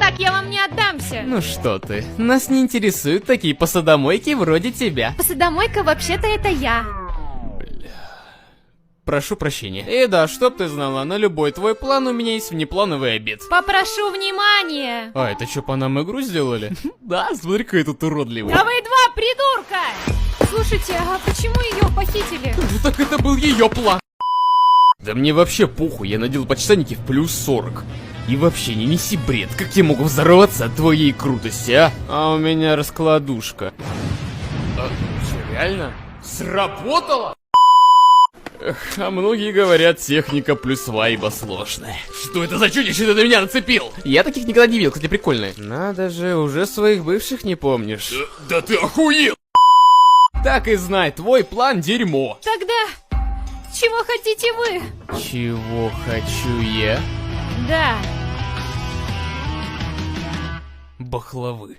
так я вам не отдамся. Ну что ты, нас не интересуют такие посудомойки вроде тебя. Посудомойка вообще-то это я. Прошу прощения. И да, чтоб ты знала, на любой твой план у меня есть внеплановый обед. Попрошу внимания. А, это что, по нам игру сделали? Да, смотри, какой тут уродливый. А вы два придурка! Слушайте, а почему ее похитили? Ну так это был ее план. Да мне вообще похуй, я надел подштанники в плюс 40. И вообще не неси бред, как я могу взорваться от твоей крутости, а? А у меня раскладушка. Что, реально? Сработало? Эх, а многие говорят, техника плюс вайба сложная. Что это за чудище ты на меня нацепил? Я таких никогда не видел, кстати, прикольные. Надо же, уже своих бывших не помнишь. Да ты охуел! Так и знай, твой план дерьмо. Тогда, чего хотите вы? Чего хочу я? Да. Бахлавы.